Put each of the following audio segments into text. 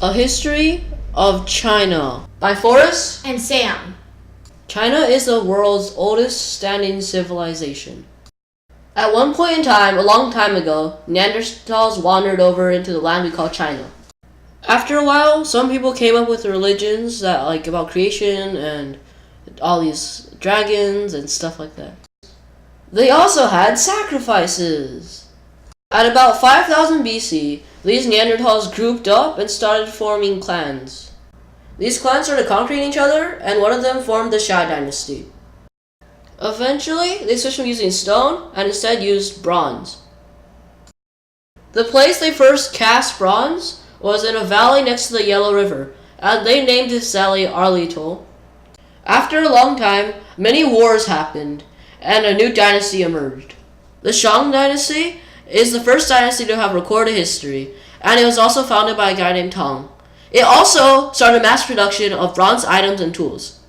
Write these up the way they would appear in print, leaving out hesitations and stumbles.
A History of China by Forrest and Sam. China is the world's oldest standing civilization. At one point in time, a long time ago, Neanderthals wandered over into the land we call China. After a while, some people came up with religions that about creation and all these dragons and stuff like that. They also had sacrifices. At about 5000 BC, these Neanderthals grouped up and started forming clans. These clans started conquering each other, and one of them formed the Shao dynasty. Eventually, they switched from using stone and instead used bronze. The place they first cast bronze was in a valley next to the Yellow River, and they named this valley Arlitol. After a long time, many wars happened, and a new dynasty emerged. The Shang dynasty is the first dynasty to have recorded history, and it was also founded by a guy named Tang. It also started mass production of bronze items and tools.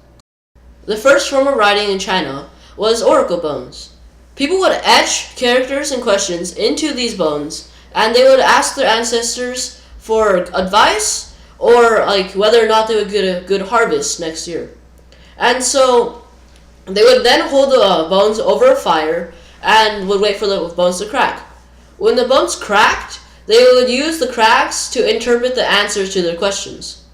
The first form of writing in China was oracle bones. People would etch characters and questions into these bones, and they would ask their ancestors for advice or whether or not they would get a good harvest next year. And so they would then hold the bones over a fire and would wait for the bones to crack. When the bones cracked, they would use the cracks to interpret the answers to their questions.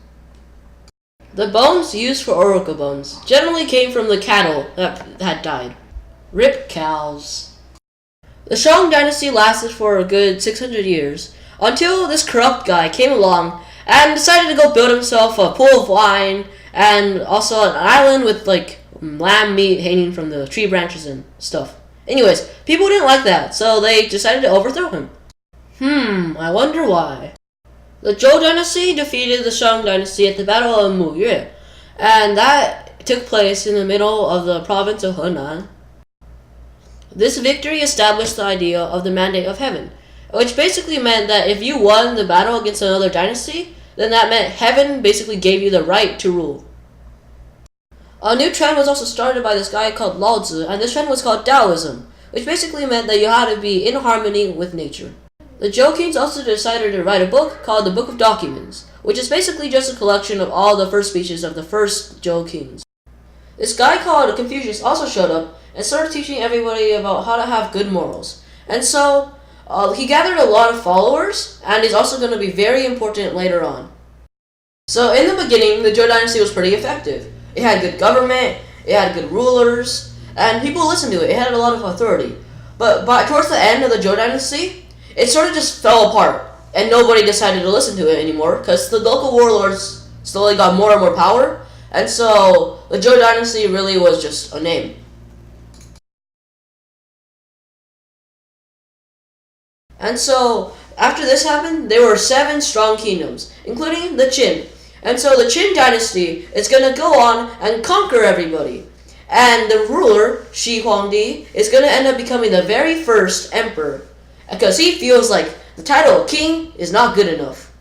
The bones used for oracle bones generally came from the cattle that had died. Rip cows. The Shang dynasty lasted for a good 600 years until this corrupt guy came along and decided to go build himself a pool of wine and also an island with lamb meat hanging from the tree branches and stuff. Anyways, people didn't like that, so they decided to overthrow him. I wonder why. The Zhou dynasty defeated the Shang dynasty at the Battle of Muyue, and that took place in the middle of the province of Henan. This victory established the idea of the Mandate of Heaven, which basically meant that if you won the battle against another dynasty, then that meant heaven basically gave you the right to rule. A new trend was also started by this guy called Lao Tzu, and this trend was called Taoism, which basically meant that you had to be in harmony with nature. The Zhou kings also decided to write a book called the Book of Documents, which is basically just a collection of all the first speeches of the first Zhou kings. This guy called Confucius also showed up and started teaching everybody about how to have good morals. And so, he gathered a lot of followers, and is also going to be very important later on. So in the beginning, the Zhou dynasty was pretty effective. It had good government, it had good rulers, and people listened to it. It had a lot of authority. But towards the end of the Zhou dynasty, it sort of just fell apart, and nobody decided to listen to it anymore because the local warlords slowly got more and more power, and so the Zhou dynasty really was just a name. And so, after this happened, there were 7 strong kingdoms, including the Qin. And so the Qin dynasty is going to go on and conquer everybody. And the ruler, Shi Huangdi, is going to end up becoming the very first emperor, because he feels like the title of king is not good enough.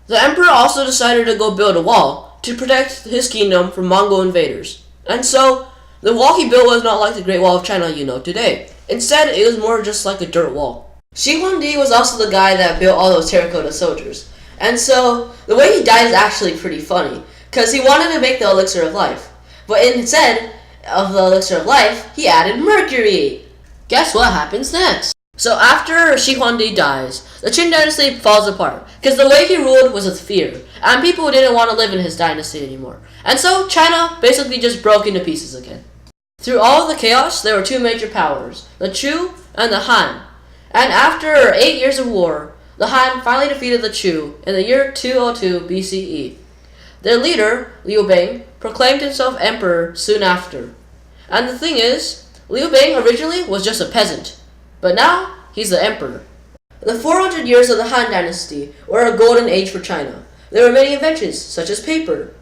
The emperor also decided to go build a wall to protect his kingdom from Mongol invaders. And so, the wall he built was not like the Great Wall of China you know today. Instead, it was more just like a dirt wall. Shi Huangdi was also the guy that built all those terracotta soldiers. And so, the way he died is actually pretty funny, because he wanted to make the elixir of life. But instead of the elixir of life, he added mercury. Guess what happens next? So after Shi Huangdi dies, the Qin dynasty falls apart, because the way he ruled was with fear, and people didn't want to live in his dynasty anymore. And so China basically just broke into pieces again. Through all of the chaos, there were 2 major powers, the Chu and the Han. And after 8 years of war, the Han finally defeated the Chu in the year 202 BCE. Their leader, Liu Bang, proclaimed himself emperor soon after. And the thing is, Liu Bang originally was just a peasant, but now he's the emperor. The 400 years of the Han dynasty were a golden age for China. There were many inventions, such as paper.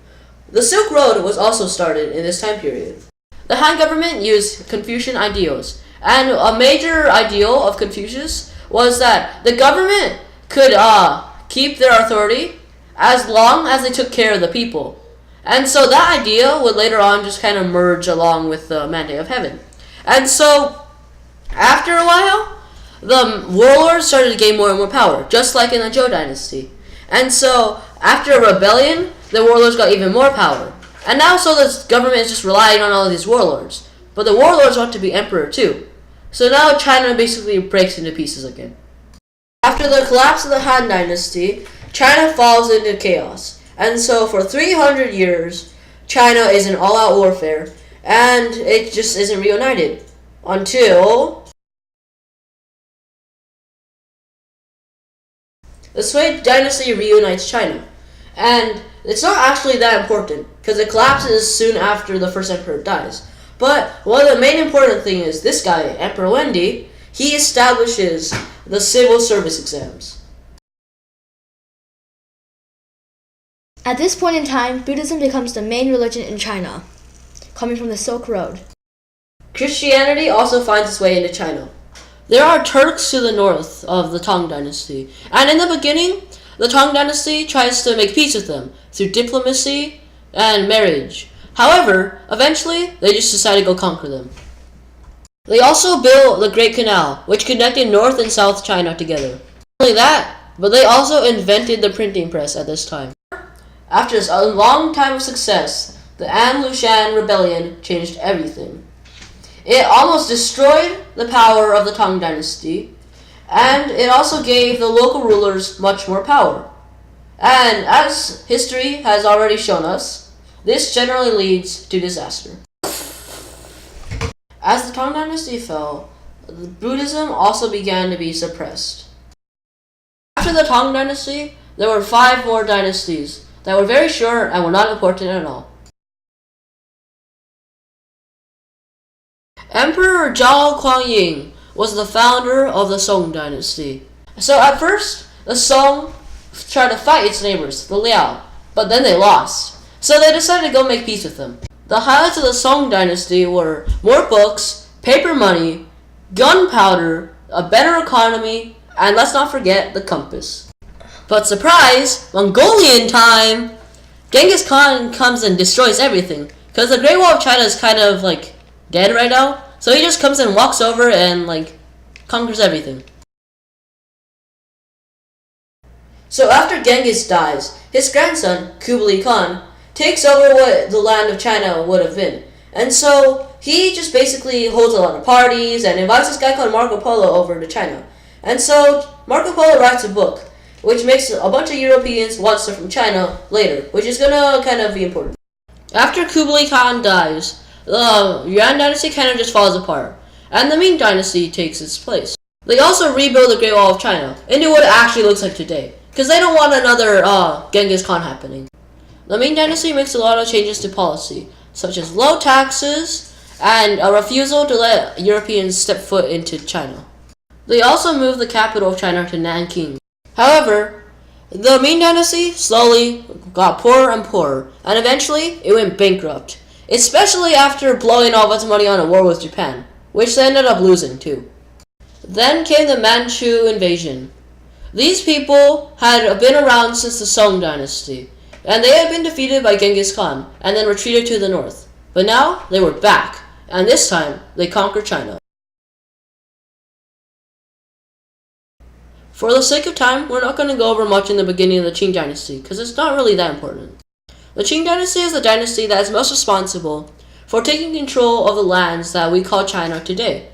The Silk Road was also started in this time period. The Han government used Confucian ideals, and a major ideal of Confucius was that the government could keep their authority as long as they took care of the people. And so that idea would later on just kind of merge along with the Mandate of Heaven. And so, after a while, the warlords started to gain more and more power, just like in the Zhou dynasty. And so, after a rebellion, the warlords got even more power. And now so the government is just relying on all of these warlords. But the warlords want to be emperor too. So now China basically breaks into pieces again. After the collapse of the Han Dynasty, China falls into chaos. And so for 300 years, China is in all-out warfare, and it just isn't reunited. Until the Sui Dynasty reunites China. And it's not actually that important, because it collapses soon after the first emperor dies. But one of the main important things is this guy, Emperor Wendy, he establishes the civil service exams. At this point in time, Buddhism becomes the main religion in China, coming from the Silk Road. Christianity also finds its way into China. There are Turks to the north of the Tang Dynasty, and in the beginning, the Tang Dynasty tries to make peace with them through diplomacy and marriage. However, eventually, they just decide to go conquer them. They also built the Great Canal, which connected North and South China together. Not only that, but they also invented the printing press at this time. After a long time of success, the An Lushan Rebellion changed everything. It almost destroyed the power of the Tang Dynasty, and it also gave the local rulers much more power. And as history has already shown us, this generally leads to disaster. As the Tang Dynasty fell, Buddhism also began to be suppressed. After the Tang Dynasty, there were 5 more dynasties that were very short and were not important at all. Emperor Zhao Kuangying was the founder of the Song Dynasty. So at first, the Song tried to fight its neighbors, the Liao, but then they lost. So they decided to go make peace with them. The highlights of the Song Dynasty were more books, paper money, gunpowder, a better economy, and let's not forget the compass. But surprise, Mongolian time! Genghis Khan comes and destroys everything, because the Great Wall of China is kind of like dead right now. So he just comes and walks over and like conquers everything. So after Genghis dies, his grandson, Kublai Khan, takes over what the land of China would have been. And so he just basically holds a lot of parties and invites this guy called Marco Polo over to China. And so Marco Polo writes a book, which makes a bunch of Europeans want stuff from China later, which is gonna kind of be important. After Kublai Khan dies, the Yuan Dynasty kind of just falls apart, and the Ming Dynasty takes its place. They also rebuild the Great Wall of China into what it actually looks like today, because they don't want another Genghis Khan happening. The Ming Dynasty makes a lot of changes to policy, such as low taxes and a refusal to let Europeans step foot into China. They also moved the capital of China to Nanking. However, the Ming Dynasty slowly got poorer and poorer, and eventually it went bankrupt, especially after blowing all of its money on a war with Japan, which they ended up losing too. Then came the Manchu invasion. These people had been around since the Song Dynasty, and they had been defeated by Genghis Khan and then retreated to the north. But now they were back, and this time they conquered China. For the sake of time, we're not going to go over much in the beginning of the Qing Dynasty, because it's not really that important. The Qing Dynasty is the dynasty that is most responsible for taking control of the lands that we call China today.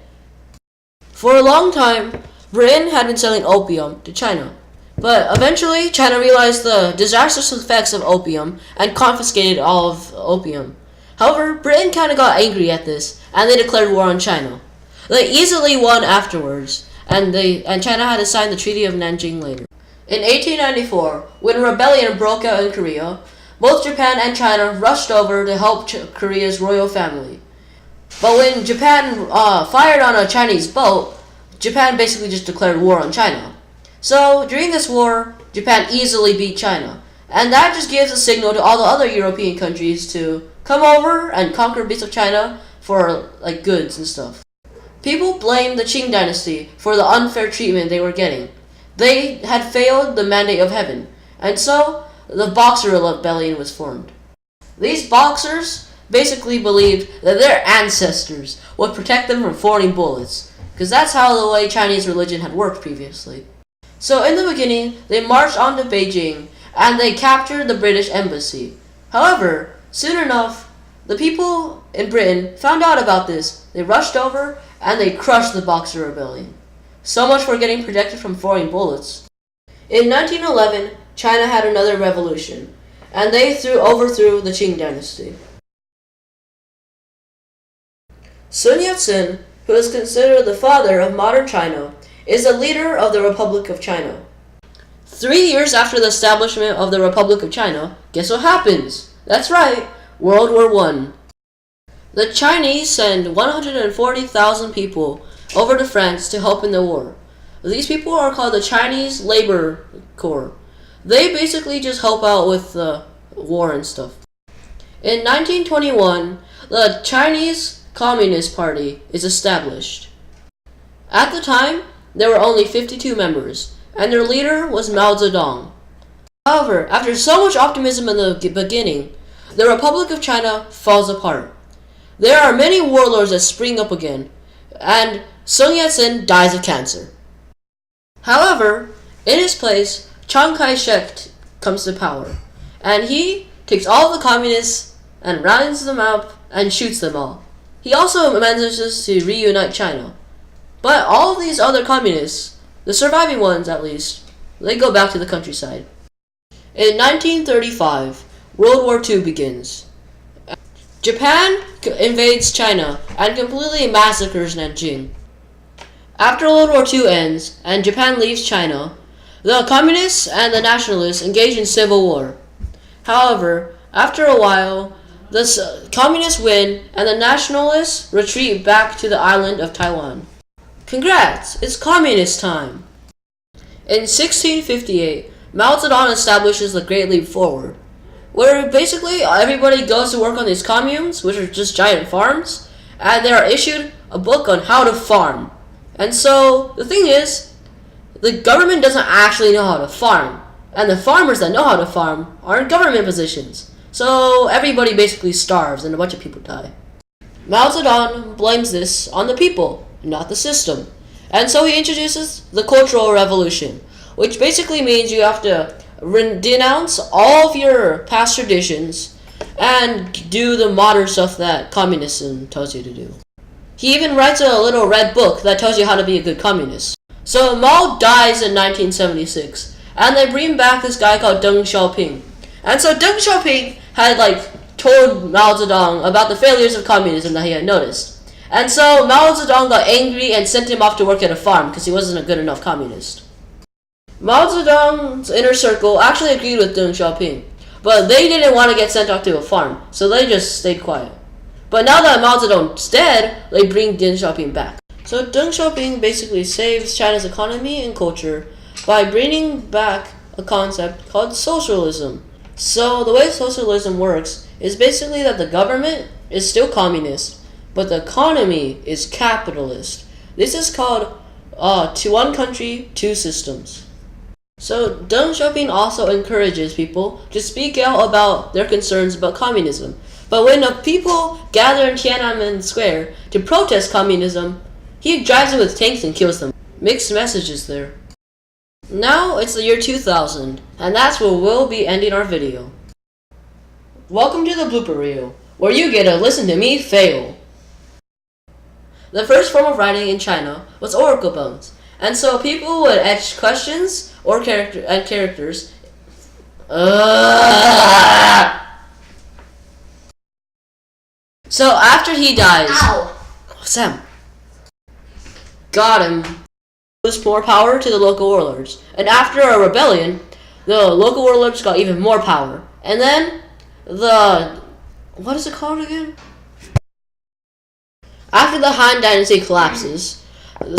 For a long time, Britain had been selling opium to China, but eventually China realized the disastrous effects of opium and confiscated all of opium. However, Britain kind of got angry at this, and they declared war on China. They easily won afterwards, and China had to sign the Treaty of Nanjing later. In 1894, when a rebellion broke out in Korea, both Japan and China rushed over to help Korea's royal family. But when Japan fired on a Chinese boat, Japan basically just declared war on China. So during this war, Japan easily beat China, and that just gives a signal to all the other European countries to come over and conquer bits of China for like goods and stuff. People blamed the Qing Dynasty for the unfair treatment they were getting. They had failed the mandate of heaven, and so the Boxer Rebellion was formed. These Boxers basically believed that their ancestors would protect them from foreign bullets, because that's how the way Chinese religion had worked previously. So in the beginning, they marched on to Beijing and they captured the British embassy. However, soon enough, the people in Britain found out about this. They rushed over and they crushed the Boxer Rebellion. So much for getting protected from foreign bullets. In 1911, China had another revolution, and they overthrew the Qing dynasty. Sun Yat-sen, who is considered the father of modern China, is the leader of the Republic of China. 3 years after the establishment of the Republic of China, guess what happens? That's right, World War I. The Chinese send 140,000 people over to France to help in the war. These people are called the Chinese Labor Corps. They basically just help out with the war and stuff. In 1921, the Chinese Communist Party is established. At the time, there were only 52 members, and their leader was Mao Zedong. However, after so much optimism in the beginning, the Republic of China falls apart. There are many warlords that spring up again, and Sun Yat-sen dies of cancer. However, in his place, Chiang Kai-shek comes to power, and he takes all the communists and rounds them up and shoots them all. He also manages to reunite China. But all of these other communists, the surviving ones at least, they go back to the countryside. In 1935, World War II begins. Japan invades China and completely massacres Nanjing. After World War II ends and Japan leaves China, the communists and the nationalists engage in civil war. However, after a while, the communists win and the nationalists retreat back to the island of Taiwan. Congrats! It's communist time! In 1658, Mao Zedong establishes the Great Leap Forward, where basically everybody goes to work on these communes, which are just giant farms, and they are issued a book on how to farm. And so, the thing is, the government doesn't actually know how to farm, and the farmers that know how to farm are in government positions. So, everybody basically starves and a bunch of people die. Mao Zedong blames this on the people, not the system. And so he introduces the Cultural Revolution, which basically means you have to denounce all of your past traditions and do the modern stuff that communism tells you to do. He even writes a little red book that tells you how to be a good communist. So Mao dies in 1976, and they bring back this guy called Deng Xiaoping. And so Deng Xiaoping had told Mao Zedong about the failures of communism that he had noticed. And so Mao Zedong got angry and sent him off to work at a farm because he wasn't a good enough communist. Mao Zedong's inner circle actually agreed with Deng Xiaoping, but they didn't want to get sent off to a farm, so they just stayed quiet. But now that Mao Zedong's dead, they bring Deng Xiaoping back. So Deng Xiaoping basically saves China's economy and culture by bringing back a concept called socialism. So the way socialism works is basically that the government is still communist, but the economy is capitalist. This is called to one country, two systems. So Deng Xiaoping also encourages people to speak out about their concerns about communism. But when the people gather in Tiananmen Square to protest communism, he drives them with tanks and kills them. Mixed messages there. Now it's the year 2000, and that's where we'll be ending our video. Welcome to the blooper reel, where you get to listen to me fail. The first form of writing in China was oracle bones, and so people would etch questions or characters. So after he dies, Sam got him. Lose more power to the local warlords, and after a rebellion, the local warlords got even more power. And then what is it called again? After the Han Dynasty collapses,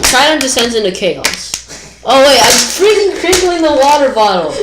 China descends into chaos. Oh wait, I'm freaking crinkling the water bottle.